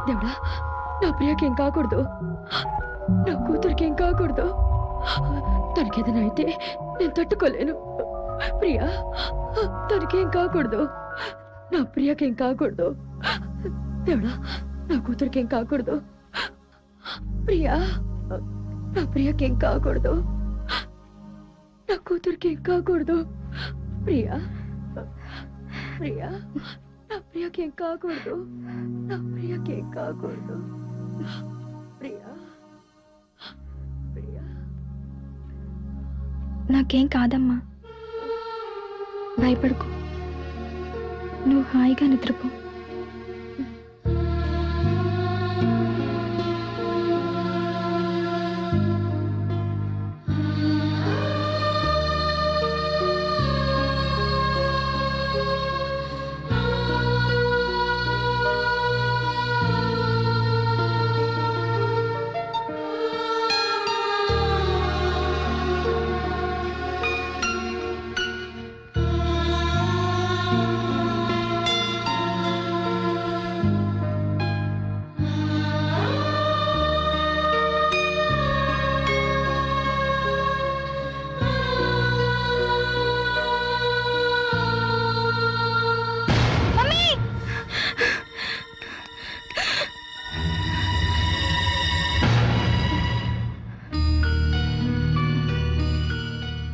దేవుడా, నా ప్రియకేం కాకూడదు, నా కూతురికేం కాకూడదు. తనకేదైనా అయితే నేను తట్టుకోలేను. ప్రియా, తనకేం కాకూడదు, నా ప్రియకేం కాకూడదు. దేవుడా, నా కూతురికేం కాకూడదు. ప్రియా, నా ప్రియకేం కాకూడదు, నా కూతురికేం కాకూడదు. ప్రియా, ప్రియా, నా ప్రియకేం కాకూడదు, నా ప్రియకేం కాకూడదు. ప్రియా, ప్రియా, నాకేం కాదమ్మా, భయపడుకో, నువ్వు హాయిగా నిద్రపో.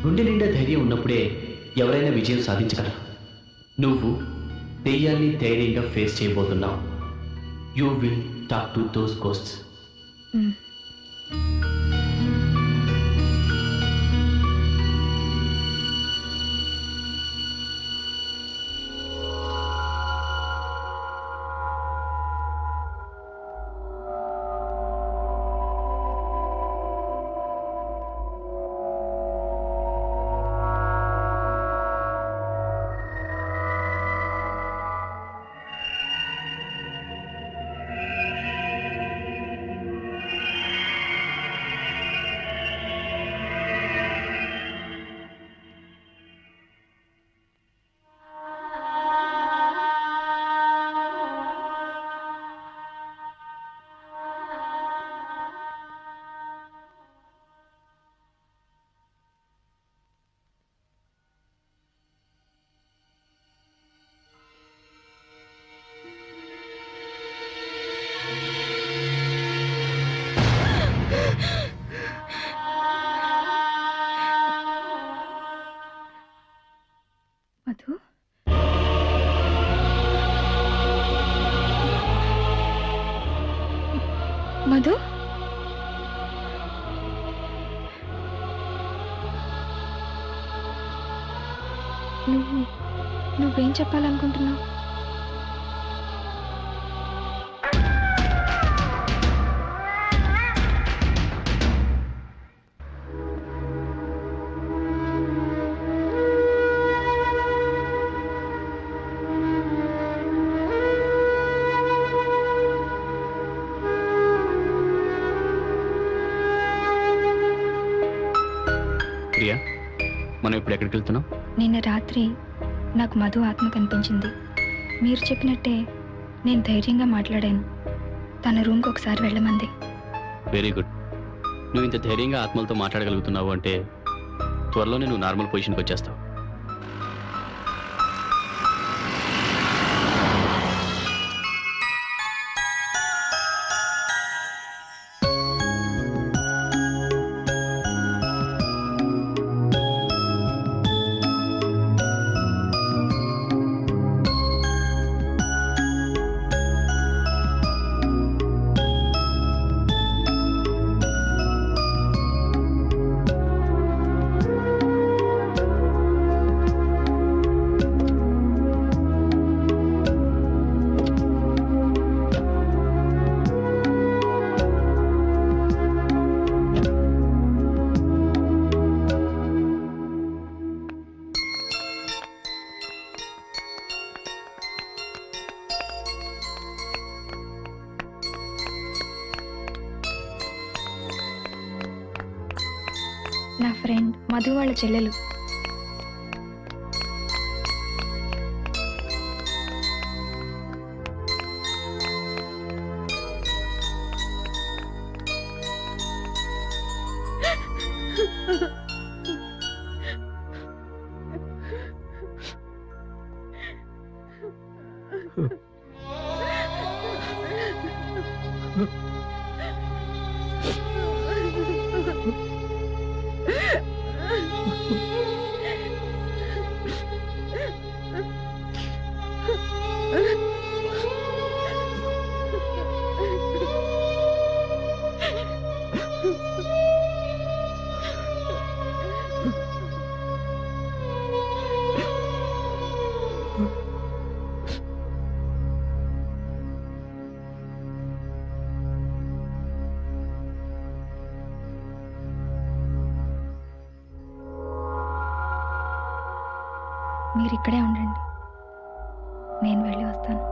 గుండె నిండా ధైర్యం ఉన్నప్పుడే ఎవరైనా విజయం సాధించగలరు. నువ్వు దెయ్యాన్ని ధైర్యంగా ఫేస్ చేయబోతున్నావు. You will talk to those ghosts. Madhu, Madhu, నువ్వేం చెప్పాలనుకుంటున్నావు? ప్రియా, మనం ఇప్పుడు ఎక్కడికి వెళ్తున్నాం? నిన్న రాత్రి నాకు మధు ఆత్మ కనిపించింది. మీరు చెప్పినట్టే నేను ధైర్యంగా మాట్లాడాను. తన రూమ్కి ఒకసారి వెళ్ళమంది. Very good. నువ్వు ఇంత ధైర్యంగా ఆత్మలతో మాట్లాడగలుగుతున్నావు అంటే త్వరలోనే నువ్వు నార్మల్ పొజిషన్కి వచ్చేస్తావు. ఫ్రెండ్, మధు వాళ్ళ చెల్లెలు. మీరు ఇక్కడే ఉండండి, నేను వెళ్ళి వస్తాను.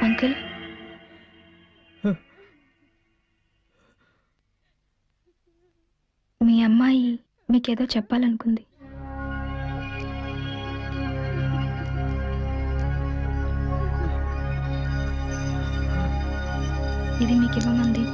అంకుల్, మీ అమ్మాయి మీకేదో చెప్పాలనుకుంది. ఇది మీకు ఇవ్వమంది.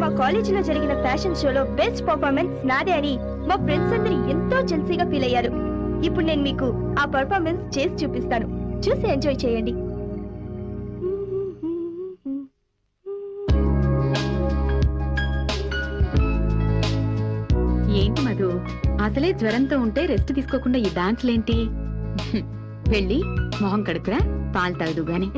మా కాలేజీలో జరిగిన ఫ్యాషన్ షోలో బెస్ట్ పర్ఫార్మెన్స్ నాదే అని మా ఫ్రెండ్స్ అందరూ ఎంతో జెల్సీగా ఫీల్ అయ్యారు. ఇప్పుడు నేను మీకు ఆ పర్ఫార్మెన్స్ చేసి చూపిస్తాను, చూసి ఎంజాయ్ చేయండి. ఏంటి మధు, అసలే జ్వరంతో ఉంటే రెస్ట్ తీసుకోకుండా ఈ డాన్స్లేంటి? వెళ్ళి మొహం కడుకురా, పాలు తాగదు గాని.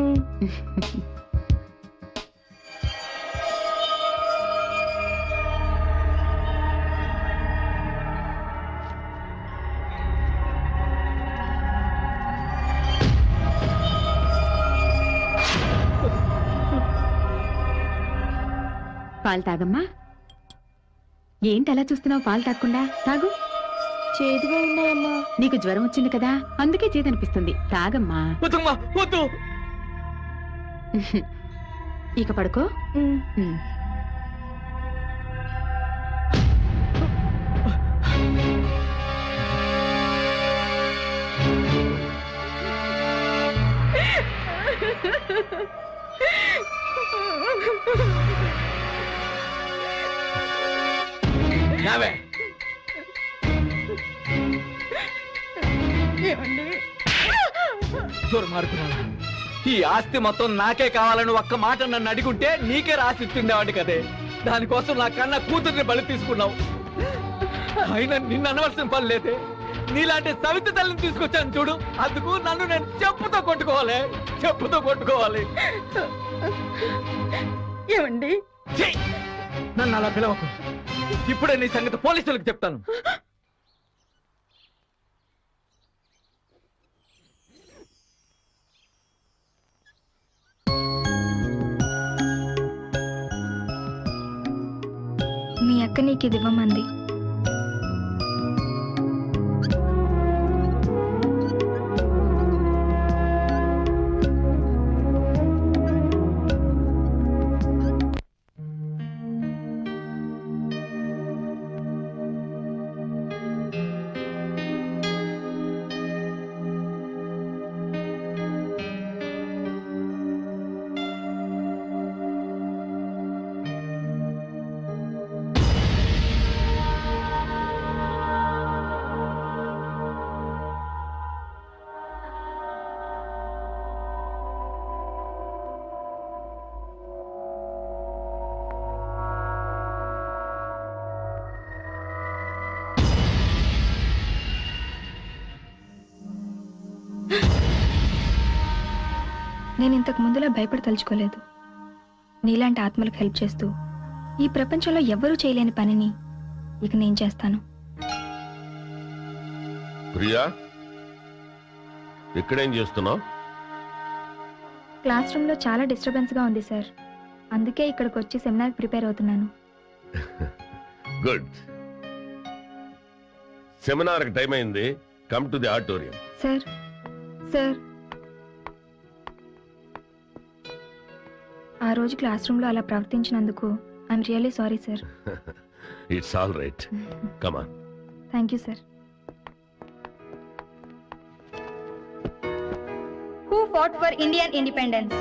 పాలు తాగమ్మా. ఏంటి అలా చూస్తున్నావు? పాలు తాగకుండా తాగు. చేదుగా ఉన్నాయమ్మా. నీకు జ్వరం వచ్చింది కదా, అందుకే చేదనిపిస్తుంది. తాగమ్మా. ఇక పడుకో. ఉమ్. నావే దుర్మార్గురాలా. ఈ ఆస్తి మొత్తం నాకే కావాలని ఒక్క మాట నన్ను అడిగుంటే నీకే రాసి ఇస్తుండేవాడి కదే. దానికోసం నా కన్నా కూతుర్ని బలి తీసుకున్నావు. అయినా నిన్ను అనవలసిన పని లేదే. నీలాంటి సవితి తల్లిని తీసుకొచ్చాను చూడు, అందుకు నన్ను నేను చెప్పుతో కొట్టుకోవాలి. ఏమండి? ఛీ! నన్ను అలా పిలవకు. ఇప్పుడే నీ సంగతి పోలీసులకు చెప్తాను. మీ అక్క నీకు ఇది ఇవ్వమంది. నేను ఇంతకు ముందులా భయపడి తలుచుకోలేదు. నీలాంటి ఆత్మలకు హెల్ప్ చేస్తూ ఈ ప్రపంచంలో ఎవ్వరూ చేయలేని పనిని ఇక నేను చేస్తాను. ప్రియా, ఇక్కడేం చేస్తున్నావు? క్లాస్ రూమ్లో చాలా డిస్టర్బెన్స్గా ఉంది సార్. అందుకే ఇక్కడికి వచ్చి సెమినార్ ప్రిపేర్ అవుతున్నాను. గుడ్. సెమినార్కి టైం అయింది. Come to the auditorium. Sir sir ఆ రోజు క్లాస్ రూమ్లో అలా ప్రవర్తించినందుకు I'm really sorry sir. It's all right. Come on. Thank you sir. Who fought for Indian independence?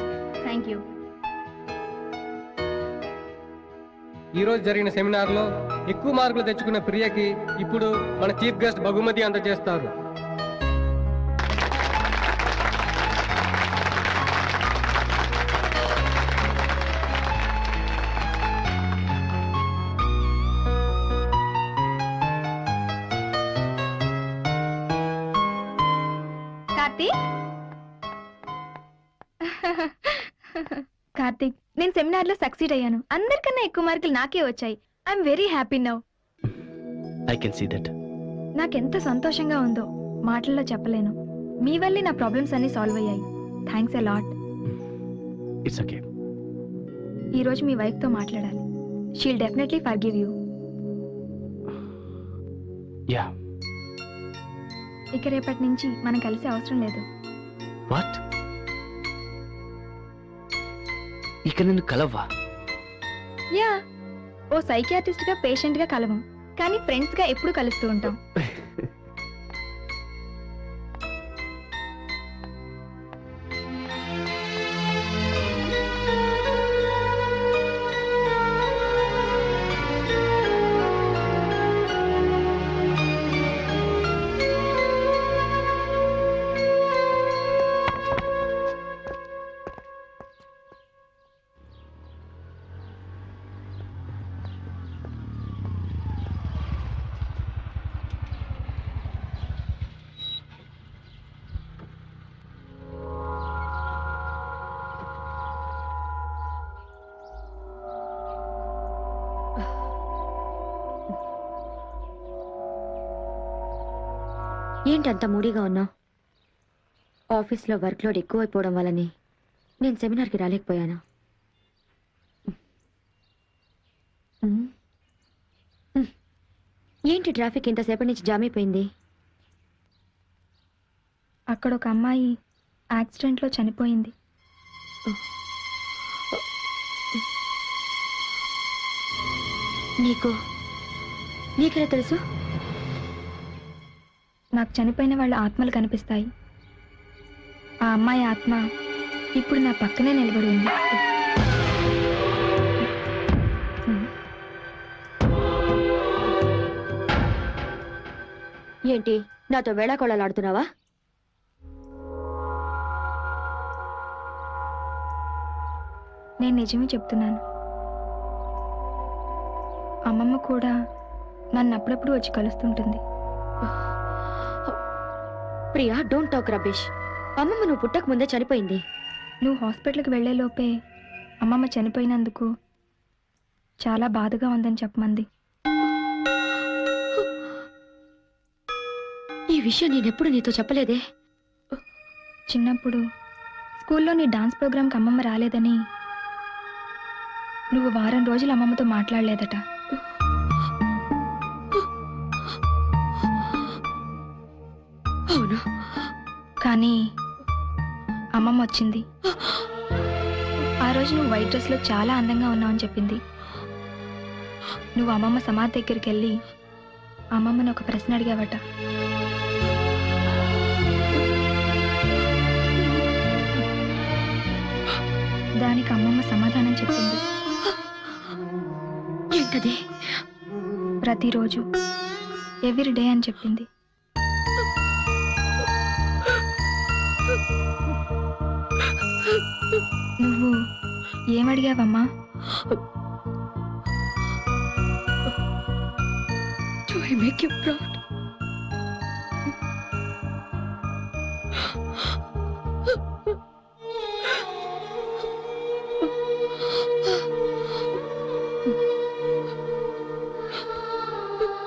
Thank you. ఈ రోజు జరిగిన సెమినార్లో ఎక్కువ మార్కులు తెచ్చుకున్న ప్రియకి ఇప్పుడు మన చీఫ్ గెస్ట్ బహుమతి అందజేస్తారు. కార్తీక్, నేను సెమినార్లో సక్సీడ్ అయ్యాను. అందరికన్నా ఎక్కువ మార్కులు నాకే వచ్చాయి. I'm very happy now. I can see that. నాకెంత సంతోషంగా ఉందో మాటల్లో చెప్పలేను. మీ వల్లే నా ప్రాబ్లమ్స్ అన్ని సాల్వ్ అయ్యాయి. Thanks a lot. It's okay. ఈ రోజు మీ వైఫ్తో మాట్లాడాలి. She'll definitely forgive you. Yeah. ఇక రేపటి నుంచి మనం కలిసే అవసరం లేదు. వాట్? ఇక నన్ను కలవ్వా? యా. ఓ సైకియాట్రిస్ట్ గా పేషెంట్ గా కలవం, కానీ ఫ్రెండ్స్ గా ఎప్పుడు కలుస్తూ ఉంటాం. ఏంటంత మూడీగా ఉన్నావు? ఆఫీస్లో వర్క్ లోడ్ ఎక్కువైపోవడం వల్లనే నేను సెమినార్కి రాలేకపోయాను. ఏంటి ట్రాఫిక్ ఇంతసేపటి నుంచి జామ్ అయిపోయింది? అక్కడ ఒక అమ్మాయి యాక్సిడెంట్లో చనిపోయింది. నీకెలా తెలుసు? నాకు చనిపోయిన వాళ్ళ ఆత్మలు కనిపిస్తాయి. ఆ అమ్మాయి ఆత్మ ఇప్పుడు నా పక్కనే నిలబడి ఉంది. ఏంటి నాతో వేళాకోళాలాడుతున్నావా? నేను నిజమే చెప్తున్నాను. అమ్మమ్మ కూడా నన్ను అప్పుడప్పుడు వచ్చి కలుస్తుంటుంది. Priya, don't talk rubbish. అమ్మమ్మ నువ్వు పుట్టక ముందే చనిపోయింది. నువ్వు హాస్పిటల్కి వెళ్లే లోపే అమ్మమ్మ చనిపోయినందుకు చాలా బాధగా ఉందని చెప్పమంది. ఈ విషయం నేనెప్పుడు నీతో చెప్పలేదే. చిన్నప్పుడు స్కూల్లో నీ డాన్స్ ప్రోగ్రాంకి అమ్మమ్మ రాలేదని నువ్వు వారం రోజులు అమ్మమ్మతో మాట్లాడలేదట. అవును, కానీ అమ్మమ్మ వచ్చింది. ఆ రోజు నువ్వు వైట్ డ్రెస్లో చాలా అందంగా ఉన్నావని చెప్పింది. నువ్వు అమ్మమ్మ సమాధి దగ్గరికి వెళ్ళి అమ్మమ్మని ఒక ప్రశ్న అడిగావట. దానికి అమ్మమ్మ సమాధానం చెప్పింది. ఏంటది? ప్రతిరోజు, ఎవ్రీ డే అని చెప్పింది. నువ్వు ఏమడిగావమ్మా? Do I make you proud?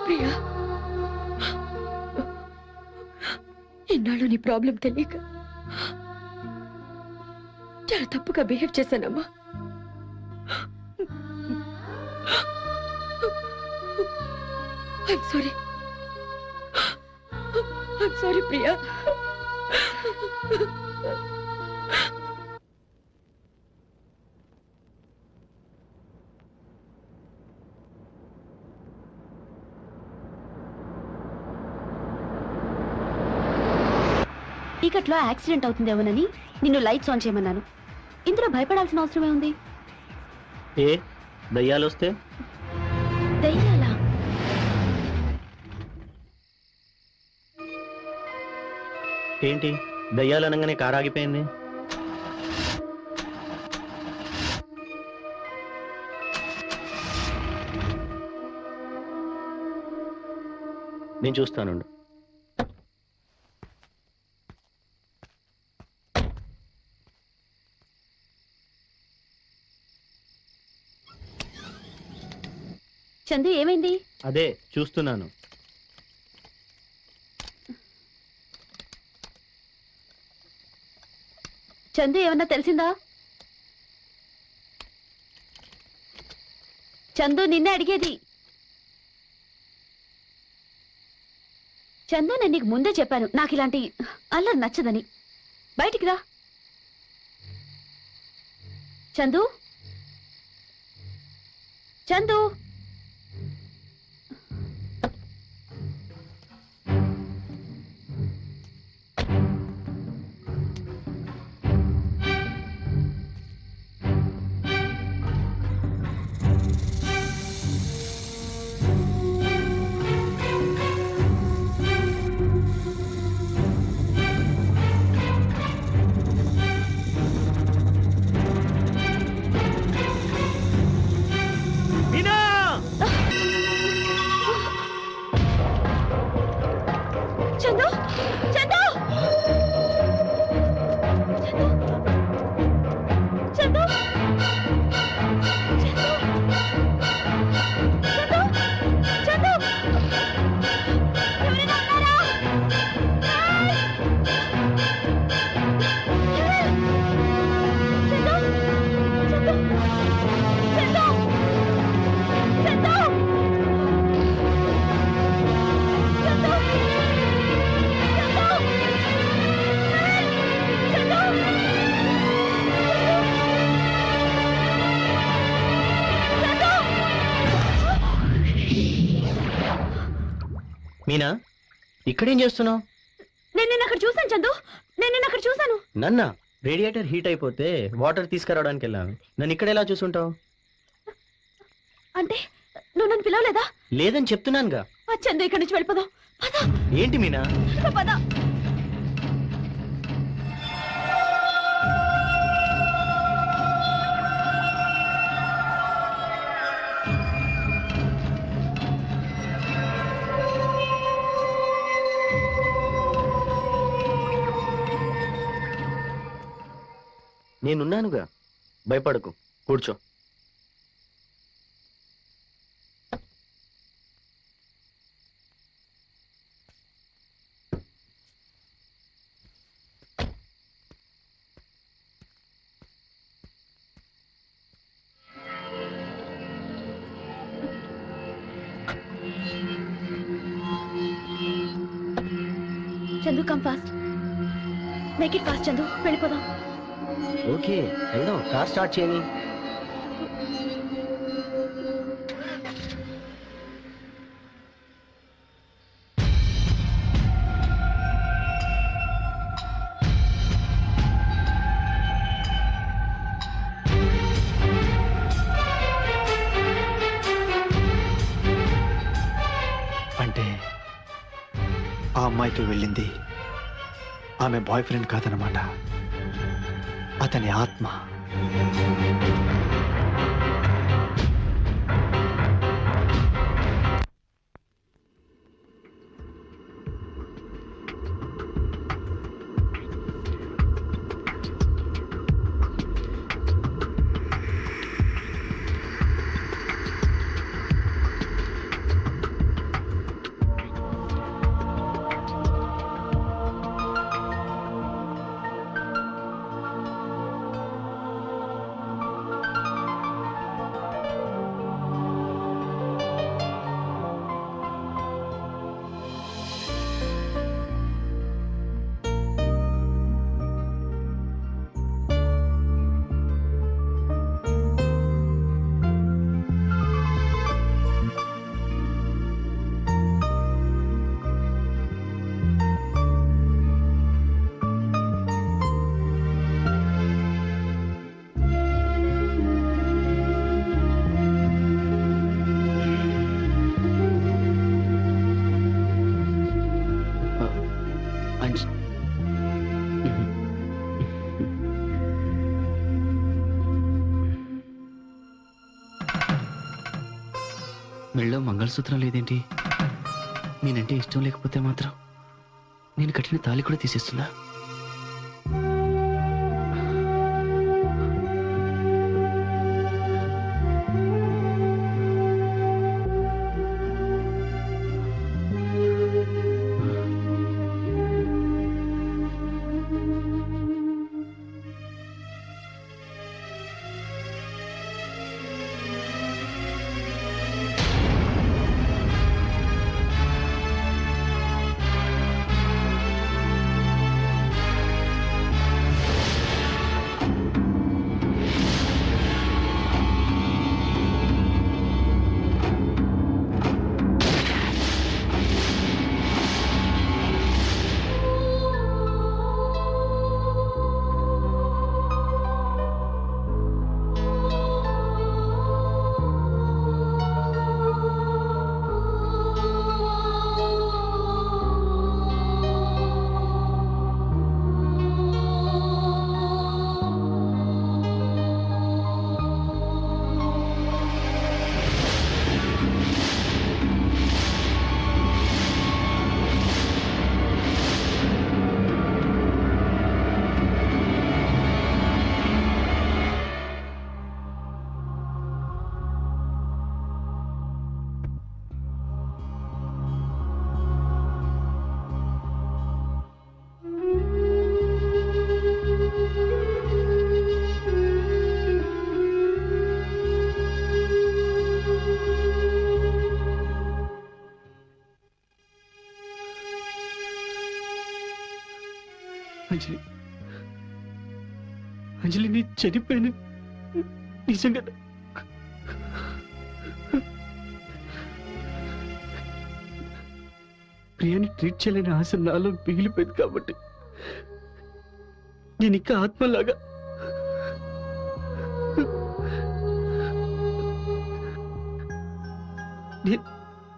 Priya, ఇన్నాళ్ళు నీ ప్రాబ్లం తెలియక చాలా తప్పుగా బిహేవ్ చేశానమ్మా. I'm sorry, Priya. చీకట్లో యాక్సిడెంట్ అవుతుందేమోనని నిన్ను లైట్స్ ఆన్ చేయమన్నాను. ఇందులో భయపడాల్సిన అవసరమే ఉంది? ఏ దయ్యాలు వస్తే? దయ్యాలా? ఏంటి దయ్యాలు అనగానే కారు ఆగిపోయింది? నేను చూస్తానుండు. చందు, ఏమైంది? అదే చూస్తున్నాను. చందు, ఏమన్నా తెలిసిందా? చందు, నిన్నే అడిగేది. చందు, నేను నీకు ముందే చెప్పాను నాకు ఇలాంటి అల్లరి నచ్చదని. బయటికి రా. చందు, చందు. మీనా! మీనా ఇక్కడేం చేస్తున్నావు? నేను నిన్న అక్కడ చూసాను చందు, నేను నిన్న అక్కడ చూసాను. నన్నా రేడియేటర్ హీట్ అయిపోతే వాటర్ తీసుకురావడానికి వెళ్ళాను. నన్ను ఇక్కడ ఎలా చూసుంటావు? అంటే నువ్వు నన్ను పిలవలేదా? లేదని చెప్తున్నానుగా. ఆ చందు ఇక్కడి నుంచి వెళ్ళిపోదాం. పద ఏంటి మీనా? పద. నేనున్నానుగా, భయపడకు, కూర్చో. Chandu come fast, make it fast Chandu, వెళ్ళిపోదాం. ఓకే వెళ్దాం. కార్ స్టార్ట్ చేయని. అంటే ఆ అమ్మాయితో వెళ్ళింది ఆమె బాయ్ ఫ్రెండ్ కాదనమాట, అతని ఆత్మ. మెళ్ళో మంగళసూత్రం లేదేంటి? నేనంటే ఇష్టం లేకపోతే మాత్రం నేను కట్టిన తాళి కూడా తీసేస్తుందా? అంజలి, అంజలి నీ చనిపోయాను నిజంగా. ప్రియాని ట్రీట్ చేయలేని ఆశ నాలో మిగిలిపోయింది కాబట్టి నేను ఇంకా ఆత్మలాగా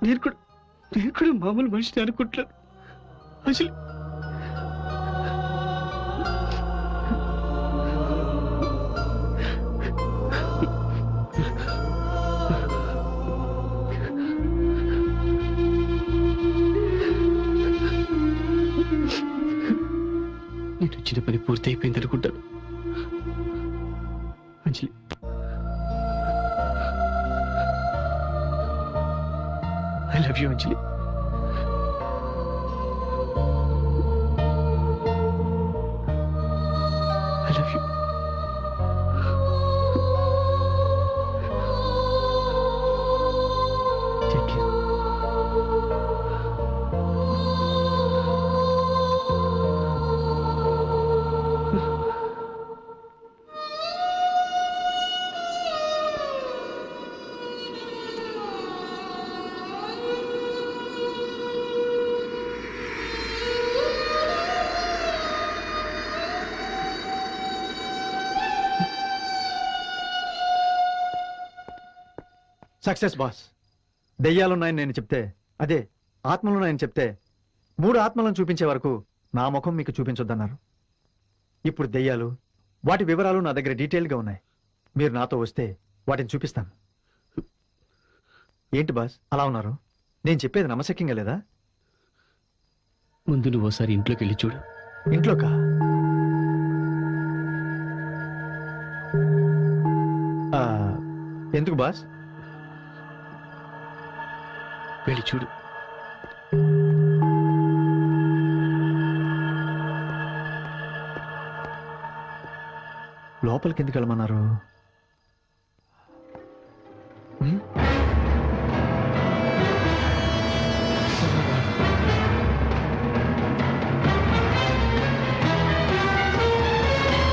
నేను కూడా మామూలు మనిషిని అనుకుంటున్నాను అసలు నేను వచ్చిన పని పూర్తి అయిపోయింది అనుకుంటాను Anjali I love you Anjali I love you take care success boss. దెయ్యాలున్నాయని నేను చెప్తే, అదే ఆత్మలున్నాయని చెప్తే 3 ఆత్మలను చూపించే వరకు నా ముఖం మీకు చూపించొద్దన్నారు. ఇప్పుడు దెయ్యాలు, వాటి వివరాలు నా దగ్గర డీటెయిల్గా ఉన్నాయి. మీరు నాతో వస్తే వాటిని చూపిస్తాను. ఏంటి బాస్ అలా ఉన్నారు? నేను చెప్పేది నమ్మశక్యంగా లేదా? ముందు నువ్వు ఒకసారి ఇంట్లోకి వెళ్ళి చూడు. ఇంట్లోకా? ఎందుకు బాస్? వెళ్ళి చూడు. లోపలికి ఎందుకు వెళ్ళమన్నారు?